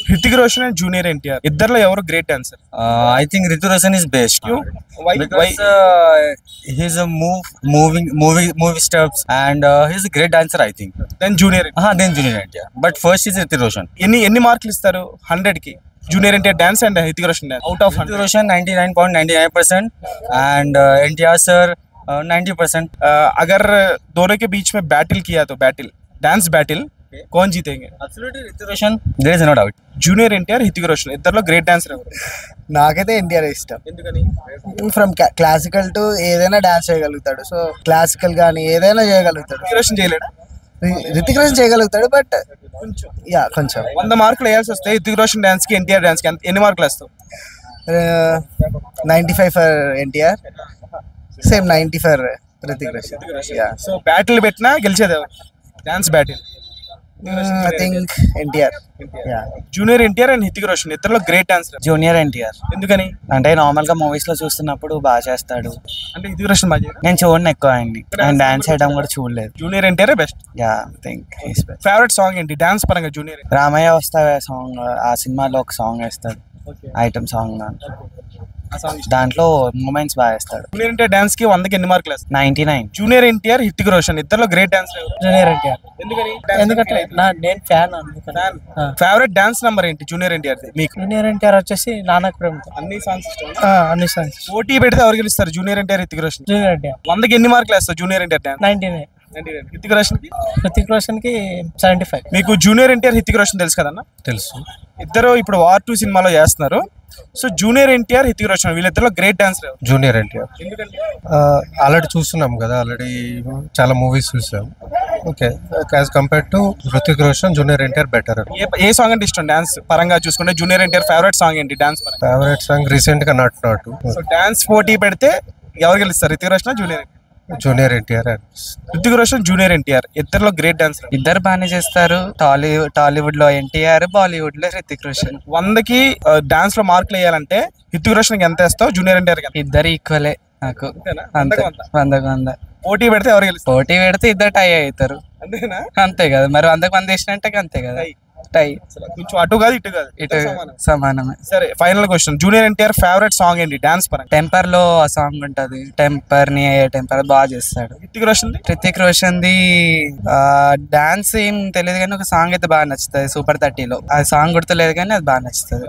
Hrithik Roshan and junior NTR ఇద్దర్లో ఎవరు great dancer? I think Ritu Roshan is best. Why? Because he's a movie steps and he's a great dancer. I think. Then Junior Then Junior NTR. But first is Ritu Roshan. ఎన్ని మార్కులు ఇస్తారు 100 కి? Junior NTR dance and Hrithik Roshan dance out of Ritu Roshan 99.99% and NTR sir 90%. अगर दोनों के बीच में battle किया तो डांस बैटल कौन जीतेंगे? Absolutely Ritu Roshan. There is no doubt. Junior NTR Hrithik Roshan ఇద్దర్లో గ్రేట్ డాన్సర్ ఎవరు? నాకైతే ఎన్టీఆర్ ఇష్టం. ఎందుకని? ఫ్రమ్ క్లాసికల్ టు ఏదైనా డాన్స్ చేయగలుగుతాడు. సో క్లాసికల్ కానీ ఏదైనా చేయగలుగుతాడు. హృతిక్ రోషన్ చేయలేడా? రితిక్ రోషన్ చేయగలుగుతాడు, బట్ కొంచెం 100 మార్కులు వేయాల్సి వస్తే హృతిక్ రోషన్ డాన్స్ కి ఎన్టీఆర్ డాన్స్ కి ఎన్ని మార్కులు వేస్తావు? 95 for NTR, same 90 for Hrithik Roshan. So battle పెట్టినా గెలిచేది ఎవరు? Dance battle I think NTR. Junior NTR and Hrithik Roshan ఇద్దర్లో గ్రేట్ డాన్సర్. జూనియర్ ఎన్టీఆర్ ఎందుకని? అంటే నార్మల్ గా మూవీస్ లో చూస్తున్నప్పుడు బాగా చేస్తాడు. అంటే హృతిక్ రోషన్ బాగా చేయడా? నేను చూడను ఎక్కువ ఆయన్ని, ఆయన డాన్స్ చేయడం కూడా చూడలేదు. Junior NTR best. Yeah think he's best. Favourite song ఏంటి డాన్స్ పరంగా జూనియర్? రామయ్య వస్తావే సాంగ్, ఆ సినిమాలో ఒక సాంగ్ వేస్తాడు, ఐటమ్ సాంగ్. దాంట్లో మూమెంట్స్ బాగా వేస్తాడు. జూనియర్ ఎన్టీఆర్ డాన్స్ కి 100కి ఎన్ని మార్కులు వేస్తాడు? 99. జూనియర్ ఎన్టీఆర్ హృతిక్ రోషన్ ఇద్దర్లో గ్రేట్ డాన్సర్ ఎవరు? జూనియర్ ఎన్టీఆర్. ఎందుకని? ఎందుకంటే నేను ఫ్యాన్. ఫేవరెట్ డాన్స్ నంబర్ ఏంటి జూనియర్ ఎన్టీఆర్ మీకు? జూనియర్ ఎన్టీఆర్ వచ్చేసి నానక్ ప్రేమ. అన్ని సాంగ్స్ ఇష్టం. అన్ని సాంగ్స్. పోటీ పెడితే ఎవరు గెలుస్తారు? జూనియర్ ఎన్టీఆర్ హృతిక్ రోషన్? జూనియర్ ఎన్టీఆర్. 100కి ఎన్ని మార్కులు వేస్తారు జూనియర్ ఎన్టీఆర్ డాన్స్? 99. హృతిక్ రోషన్ కి? హృతిక్ రోషన్ కి 75. మీకు జూనియర్ ఎన్టీఆర్ హృతిక్ రోషన్ తెలుసు కదన్నా? తెలుసు. ఇద్దరు ఇప్పుడు వార్ 2 సినిమాలో చేస్తున్నారు. సో జూనియర్ ఎన్టీఆర్ హృతిక్ రోషన్ వీళ్ళిద్దరిలో గ్రేట్ డాన్సర్ ఎవరు? జూనియర్ ఎన్టీఆర్. ఎందుకంటే ఆల్రెడీ చూస్తున్నాం కదా, ఆల్రెడీ చాలా మూవీస్ చూసాం. Okay, as compare to Hrithik Roshan junior NTR better. ఏ సాంగ్ అంటే ఇష్టం డాన్స్ పరంగా చూసుకుంటే? జూనియర్ ఎన్టీఆర్ ఫేవరెట్ సాంగ్ ఏంటి డాన్స్ పరంగా? ఫేవరెట్ సాంగ్ రీసెంట్ గా నాటు. సో డాన్స్ పోటీ పెడితే ఎవరు గెలుస్తారు? Hrithik Roshan junior? Junior NTR. Hrithik Roshan junior NTR ఇద్దరిలో గ్రేట్ డాన్సర్. ఇద్దరు బాగానే చేస్తారు. టాలీవుడ్ లో ఎన్టీఆర్, బాలీవుడ్ లో హృతిక్ రోషన్. 100కి డాన్స్ లో మార్కులు వేయాలంటే హృతిక్ రోషన్ ఎంత వేస్తావు? జూనియర్ ఎన్టీఆర్ ఇద్దరు ఈక్వలే నాకు. అంతే, 100. పోటీ పెడితే ఎవరు గెలుస్తారు? పోటీ పెడితే ఇద్దరు టై అవుతారు. అంతేనా? అంతే కదా మరి, 100 వేసినట్టే అంతే కదా, టై. కొంచెం అటు కాదు ఇటు కాదు, ఇటు సమానమే. సరే, final question, junior NTR favourite song ఏంటి డాన్స్ పరంగా? టెంపర్ లో ఆ సాంగ్ ఉంటది, టెంపర్ బాగా చేస్తాడు. హృతిక్ రోషన్ ది డాన్స్ ఏం తెలియదు కానీ ఒక సాంగ్ అయితే బాగా నచ్చుతుంది, సూపర్ 30లో. ఆ సాంగ్ గుర్తులేదు కానీ అది బాగా నచ్చుతుంది.